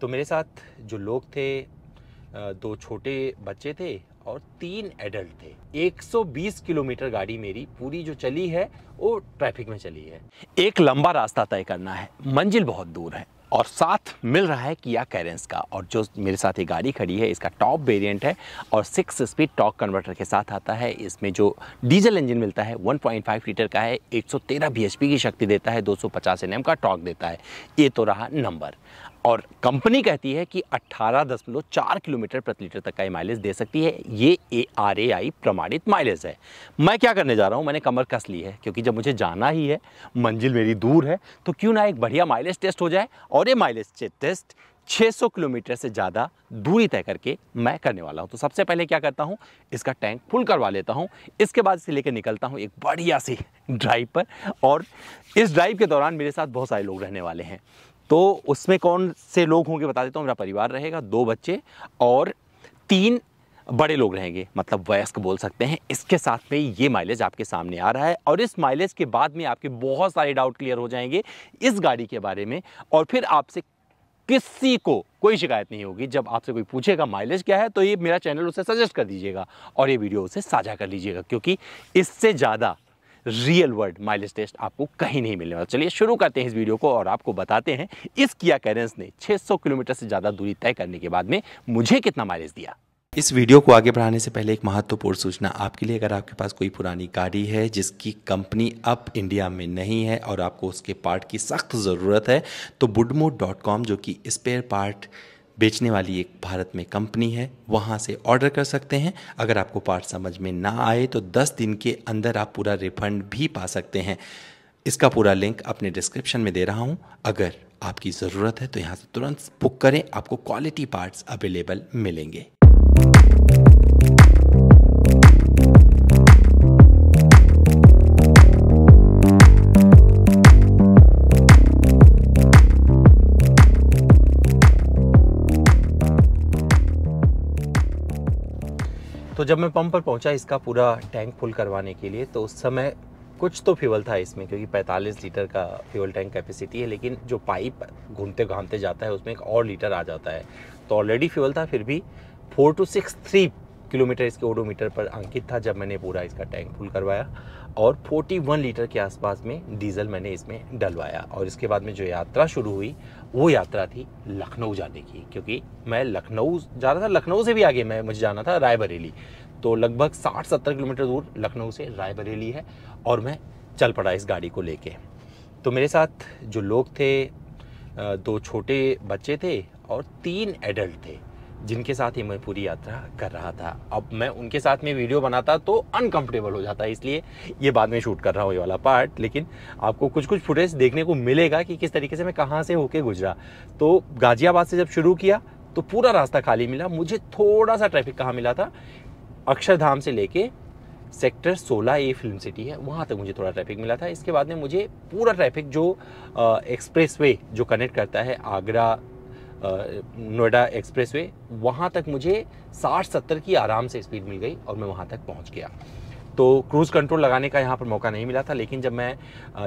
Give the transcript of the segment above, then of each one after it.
तो मेरे साथ जो लोग थे, दो छोटे बच्चे थे और 3 एडल्ट थे। 120 किलोमीटर गाड़ी मेरी पूरी जो चली है वो ट्रैफिक में चली है। एक लंबा रास्ता तय करना है, मंजिल बहुत दूर है और साथ मिल रहा है किया कैरेंस का। और जो मेरे साथ ये गाड़ी खड़ी है इसका टॉप वेरिएंट है और 6 स्पीड टॉर्क कन्वर्टर के साथ आता है। इसमें जो डीजल इंजन मिलता है 1.5 लीटर का है, 113 bhp की शक्ति देता है, 250 Nm का टॉर्क देता है। ये तो रहा नंबर। और कंपनी कहती है कि 18.4 किलोमीटर प्रति लीटर तक का ये माइलेज दे सकती है। ये ARAI प्रमाणित माइलेज है। मैं क्या करने जा रहा हूँ, मैंने कमर कस ली है क्योंकि जब मुझे जाना ही है, मंजिल मेरी दूर है, तो क्यों ना एक बढ़िया माइलेज टेस्ट हो जाए। और ये माइलेज टेस्ट 600 किलोमीटर से ज़्यादा दूरी तय करके मैं करने वाला हूँ। तो सबसे पहले क्या करता हूँ, इसका टैंक फुल करवा लेता हूँ। इसके बाद इसे लेकर निकलता हूँ एक बढ़िया सी ड्राइव पर। और इस ड्राइव के दौरान मेरे साथ बहुत सारे लोग रहने वाले हैं। तो उसमें कौन से लोग होंगे बता देता हूँ। मेरा परिवार रहेगा, 2 बच्चे और 3 बड़े लोग रहेंगे, मतलब वयस्क बोल सकते हैं। इसके साथ में ये माइलेज आपके सामने आ रहा है और इस माइलेज के बाद में आपके बहुत सारे डाउट क्लियर हो जाएंगे इस गाड़ी के बारे में। और फिर आपसे किसी को कोई शिकायत नहीं होगी। जब आपसे कोई पूछेगा माइलेज क्या है तो ये मेरा चैनल उसे सजेस्ट कर दीजिएगा और ये वीडियो उसे साझा कर लीजिएगा, क्योंकि इससे ज़्यादा रियल वर्ल्ड माइलेज टेस्ट आपको कहीं नहीं मिलने वाला। चलिए शुरू करते हैं इस वीडियो को और आपको बताते हैं इस किया कैरेंस ने 600 किलोमीटर से ज़्यादा दूरी तय करने के बाद में मुझे कितना माइलेज दिया। इस वीडियो को आगे बढ़ाने से पहले एक महत्वपूर्ण सूचना आपके लिए। अगर आपके पास कोई पुरानी गाड़ी है जिसकी कंपनी अब इंडिया में नहीं है और आपको उसके पार्ट की सख्त ज़रूरत है, तो budmo.com जो कि स्पेयर पार्ट बेचने वाली एक भारत में कंपनी है, वहाँ से ऑर्डर कर सकते हैं। अगर आपको पार्ट समझ में ना आए तो 10 दिन के अंदर आप पूरा रिफंड भी पा सकते हैं। इसका पूरा लिंक अपने डिस्क्रिप्शन में दे रहा हूँ। अगर आपकी ज़रूरत है तो यहाँ से तुरंत बुक करें, आपको क्वालिटी पार्ट्स अवेलेबल मिलेंगे। तो जब मैं पंप पर पहुंचा इसका पूरा टैंक फुल करवाने के लिए, तो उस समय कुछ तो फ्यूल था इसमें, क्योंकि 45 लीटर का फ्यूल टैंक कैपेसिटी है। लेकिन जो पाइप घूमते घामते जाता है उसमें एक और लीटर आ जाता है। तो ऑलरेडी फ्यूल था, फिर भी 4263 किलोमीटर इसके ओडोमीटर पर अंकित था जब मैंने पूरा इसका टैंक फुल करवाया। और 41 लीटर के आसपास में डीजल मैंने इसमें डलवाया। और इसके बाद में जो यात्रा शुरू हुई वो यात्रा थी लखनऊ जाने की, क्योंकि मैं लखनऊ जा रहा था। लखनऊ से भी आगे मुझे जाना था रायबरेली। तो लगभग 60-70 किलोमीटर दूर लखनऊ से रायबरेली है और मैं चल पड़ा इस गाड़ी को लेके। तो मेरे साथ जो लोग थे, 2 छोटे बच्चे थे और 3 एडल्ट थे, जिनके साथ ही मैं पूरी यात्रा कर रहा था। अब मैं उनके साथ में वीडियो बनाता तो अनकंफर्टेबल हो जाता, इसलिए ये बाद में शूट कर रहा हूँ ये वाला पार्ट। लेकिन आपको कुछ फुटेज देखने को मिलेगा कि किस तरीके से मैं कहाँ से होके गुजरा। तो गाजियाबाद से जब शुरू किया तो पूरा रास्ता खाली मिला। मुझे थोड़ा सा ट्रैफिक कहाँ मिला था, अक्षरधाम से लेके सेक्टर 16A फिल्म सिटी है, वहाँ तक मुझे थोड़ा ट्रैफिक मिला था। इसके बाद में मुझे पूरा ट्रैफिक जो एक्सप्रेसवे जो कनेक्ट करता है आगरा नोएडा एक्सप्रेसवे, वहाँ तक मुझे 60-70 की आराम से स्पीड मिल गई और मैं वहाँ तक पहुँच गया। तो क्रूज़ कंट्रोल लगाने का यहाँ पर मौका नहीं मिला था। लेकिन जब मैं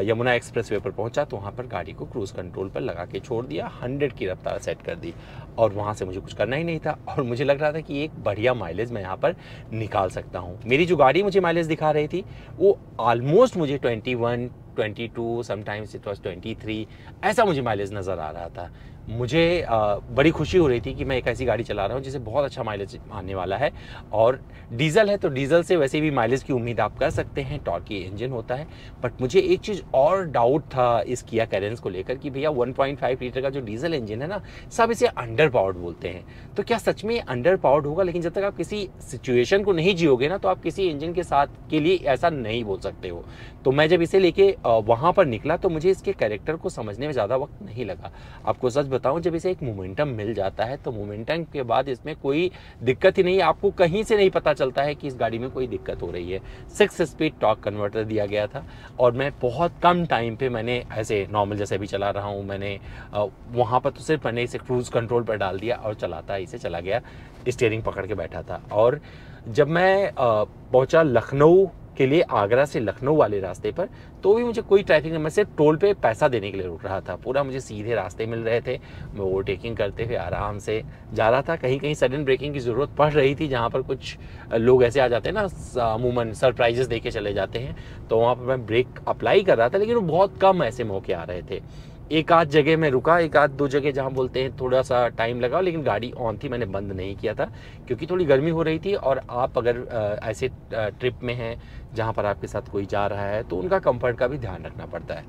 यमुना एक्सप्रेसवे पर पहुँचा तो वहाँ पर गाड़ी को क्रूज़ कंट्रोल पर लगा के छोड़ दिया, 100 की रफ्तार सेट कर दी और वहाँ से मुझे कुछ करना ही नहीं था। और मुझे लग रहा था कि एक बढ़िया माइलेज मैं यहाँ पर निकाल सकता हूँ। मेरी जो गाड़ी मुझे माइलेज दिखा रही थी वो ऑलमोस्ट मुझे 21, 22, समटाइम्स इट वॉज 23, ऐसा मुझे माइलेज नज़र आ रहा था। मुझे बड़ी खुशी हो रही थी कि मैं एक ऐसी गाड़ी चला रहा हूँ जिसे बहुत अच्छा माइलेज आने वाला है। और डीजल है तो डीजल से वैसे भी माइलेज की उम्मीद आप कर सकते हैं, टॉर्की इंजन होता है। बट मुझे एक चीज़ और डाउट था इस किया कैरेंस को लेकर कि भैया 1.5 लीटर का जो डीजल इंजन है ना, सब इसे अंडर पावर्ड बोलते हैं। तो क्या सच में अंडर पावर्ड होगा? लेकिन जब तक आप किसी सिचुएशन को नहीं जियोगे ना, तो आप किसी इंजन के साथ के लिए ऐसा नहीं बोल सकते हो। तो मैं जब इसे लेके वहाँ पर निकला तो मुझे इसके कैरेक्टर को समझने में ज़्यादा वक्त नहीं लगा। आपको सच बताऊं, जब इसे एक मोमेंटम मिल जाता है तो मोमेंटम के बाद इसमें कोई दिक्कत ही नहीं। आपको कहीं से नहीं पता चलता है कि इस गाड़ी में कोई दिक्कत हो रही है। 6 स्पीड टॉर्क कन्वर्टर दिया गया था और मैं बहुत कम टाइम पे मैंने ऐसे नॉर्मल जैसे भी चला रहा हूँ, मैंने वहाँ पर तो सिर्फ मैंने इसे क्रूज़ कंट्रोल पर डाल दिया और चलाता इसे चला गया, स्टीयरिंग पकड़ के बैठा था। और जब मैं पहुँचा लखनऊ के लिए आगरा से लखनऊ वाले रास्ते पर, तो भी मुझे कोई ट्रैफिक नहीं, मैं सिर्फ टोल पे पैसा देने के लिए रुक रहा था। पूरा मुझे सीधे रास्ते मिल रहे थे, मैं ओवरटेकिंग करते हुए आराम से जा रहा था। कहीं कहीं सडन ब्रेकिंग की ज़रूरत पड़ रही थी, जहाँ पर कुछ लोग ऐसे आ जाते हैं ना, अमूमन सरप्राइजेस दे के चले जाते हैं, तो वहाँ पर मैं ब्रेक अप्लाई कर रहा था, लेकिन वो बहुत कम ऐसे मौके आ रहे थे। एक आध जगह में रुका, एक आध दो जगह जहाँ बोलते हैं थोड़ा सा टाइम लगा, लेकिन गाड़ी ऑन थी, मैंने बंद नहीं किया था क्योंकि थोड़ी गर्मी हो रही थी। और आप अगर ऐसे ट्रिप में हैं जहाँ पर आपके साथ कोई जा रहा है तो उनका कंफर्ट का भी ध्यान रखना पड़ता है।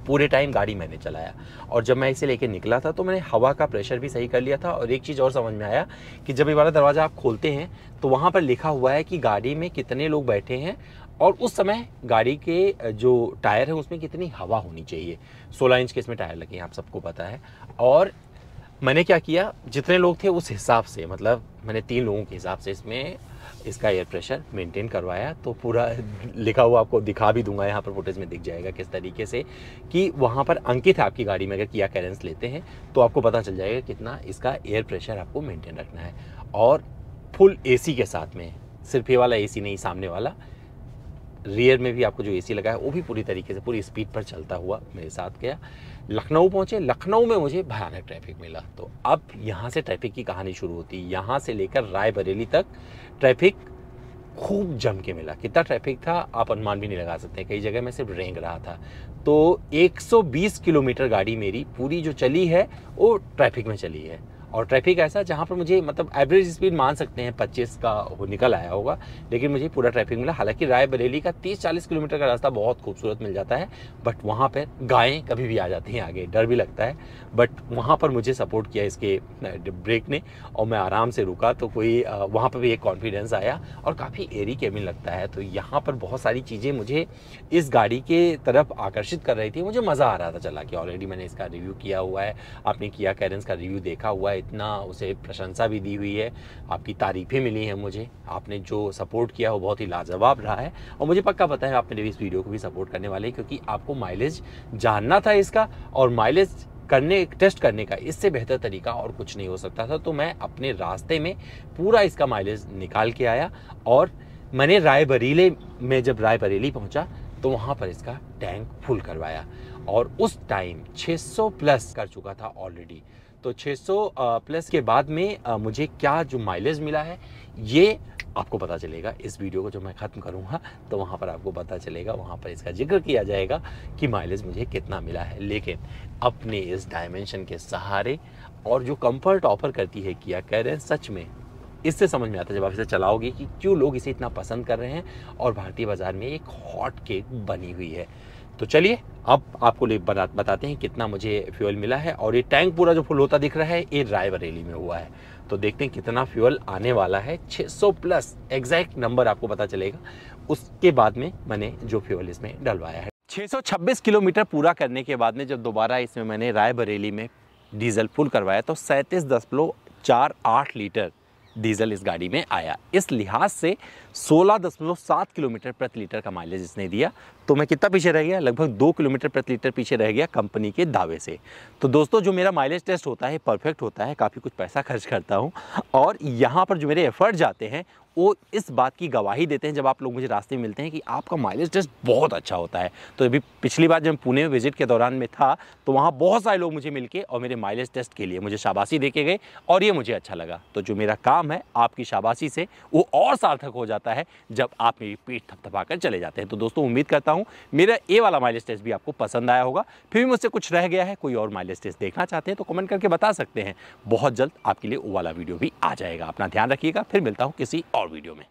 पूरे टाइम गाड़ी मैंने चलाया, और जब मैं इसे लेके निकला था तो मैंने हवा का प्रेशर भी सही कर लिया था। और एक चीज़ और समझ में आया कि जब ये वाला दरवाज़ा आप खोलते हैं तो वहाँ पर लिखा हुआ है कि गाड़ी में कितने लोग बैठे हैं और उस समय गाड़ी के जो टायर है उसमें कितनी हवा होनी चाहिए। 16 इंच के इसमें टायर लगे हैं, आप सबको पता है। और मैंने क्या किया, जितने लोग थे उस हिसाब से, मतलब मैंने 3 लोगों के हिसाब से इसमें इसका एयर प्रेशर मेंटेन करवाया। तो पूरा लिखा हुआ आपको दिखा भी दूंगा, यहाँ पर फुटेज में दिख जाएगा किस तरीके से, कि वहाँ पर अंकित है आपकी गाड़ी में। अगर किया कैरेंस लेते हैं तो आपको पता चल जाएगा कितना इसका एयर प्रेशर आपको मेंटेन रखना है। और फुल एसी के साथ में, सिर्फ ये वाला एसी नहीं, सामने वाला रियर में भी आपको जो एसी लगा है वो भी पूरी तरीके से पूरी स्पीड पर चलता हुआ मेरे साथ गया। लखनऊ पहुँचे, लखनऊ में मुझे भयानक ट्रैफिक मिला। तो अब यहाँ से ट्रैफिक की कहानी शुरू होती है। यहाँ से लेकर रायबरेली तक ट्रैफिक खूब जम के मिला। कितना ट्रैफिक था आप अनुमान भी नहीं लगा सकते, कई जगह मैं सिर्फ रेंग रहा था। तो 120 किलोमीटर गाड़ी मेरी पूरी जो चली है वो ट्रैफिक में चली है। और ट्रैफिक ऐसा जहाँ पर मुझे, मतलब एवरेज स्पीड मान सकते हैं 25 का हो निकल आया होगा, लेकिन मुझे पूरा ट्रैफिक मिला। हालांकि रायबरेली का 30-40 किलोमीटर का रास्ता बहुत खूबसूरत मिल जाता है, बट वहाँ पर गायें कभी भी आ जाती हैं आगे, डर भी लगता है। बट वहाँ पर मुझे सपोर्ट किया इसके ब्रेक ने, और मैं आराम से रुका। तो कोई वहाँ पर भी एक कॉन्फिडेंस आया, और काफ़ी एरी केबिन लगता है। तो यहाँ पर बहुत सारी चीज़ें मुझे इस गाड़ी के तरफ आकर्षित कर रही थी, मुझे मज़ा आ रहा था चला के। ऑलरेडी मैंने इसका रिव्यू किया हुआ है, आपने किया कैरेंस का रिव्यू देखा हुआ है, इतना उसे प्रशंसा भी दी हुई है, आपकी तारीफ़ें मिली हैं मुझे, आपने जो सपोर्ट किया वो बहुत ही लाजवाब रहा है। और मुझे पक्का पता है आप मेरे इस वीडियो को भी सपोर्ट करने वाले हैं, क्योंकि आपको माइलेज जानना था इसका, और माइलेज टेस्ट करने का इससे बेहतर तरीका और कुछ नहीं हो सकता था। तो मैं अपने रास्ते में पूरा इसका माइलेज निकाल के आया। और मैंने रायबरेली में, जब रायबरेली पहुंचा तो वहां पर इसका टैंक फुल करवाया, और उस टाइम 600 प्लस कर चुका था ऑलरेडी। तो 600 प्लस के बाद में मुझे क्या जो माइलेज मिला है ये आपको पता चलेगा। इस वीडियो को जब मैं ख़त्म करूँगा तो वहाँ पर आपको पता चलेगा, वहाँ पर इसका जिक्र किया जाएगा कि माइलेज मुझे कितना मिला है। लेकिन अपने इस डायमेंशन के सहारे और जो कंफर्ट ऑफर करती है किया कैरेंस, सच में इससे समझ में आता है जब आप इसे चलाओगे कि क्यों लोग इसे इतना पसंद कर रहे हैं, और भारतीय बाज़ार में एक हॉट केक बनी हुई है। तो चलिए अब आपको बताते हैं कितना मुझे फ्यूल मिला है। और ये टैंक पूरा जो फुल होता दिख रहा है ये रायबरेली में हुआ है। तो देखते हैं कितना फ्यूल आने वाला है। 600 प्लस एग्जैक्ट नंबर आपको पता चलेगा उसके बाद में मैंने जो फ्यूल इसमें डलवाया है। 626 किलोमीटर पूरा करने के बाद में जब दोबारा इसमें मैंने रायबरेली में डीजल फुल करवाया तो 37.48 लीटर डीजल इस गाड़ी में आया। इस लिहाज से 16.7 किलोमीटर प्रति लीटर का माइलेज इसने दिया। तो मैं कितना पीछे रह गया, लगभग 2 किलोमीटर प्रति लीटर पीछे रह गया कंपनी के दावे से। तो दोस्तों जो मेरा माइलेज टेस्ट होता है परफेक्ट होता है, काफ़ी कुछ पैसा खर्च करता हूँ, और यहाँ पर जो मेरे एफर्ट जाते हैं वो इस बात की गवाही देते हैं जब आप लोग मुझे रास्ते में मिलते हैं कि आपका माइलेज टेस्ट बहुत अच्छा होता है। तो अभी पिछली बार जब पुणे में विजिट के दौरान में था तो वहाँ बहुत सारे लोग मुझे मिलके और मेरे माइलेज टेस्ट के लिए मुझे शाबाशी दे के गए, और ये मुझे अच्छा लगा। तो जो मेरा काम है आपकी शाबाशी से वो और सार्थक हो जाता है जब आप मेरी पीठ थपथपा कर चले जाते हैं। तो दोस्तों उम्मीद करता हूँ मेरा ये वाला माइलेज टेस्ट भी आपको पसंद आया होगा। फिर भी मुझसे कुछ रह गया है, कोई और माइलेज टेस्ट देखना चाहते हैं तो कमेंट करके बता सकते हैं। बहुत जल्द आपके लिए वो वाला वीडियो भी आ जाएगा। अपना ध्यान रखिएगा, फिर मिलता हूँ किसी और वीडियो में।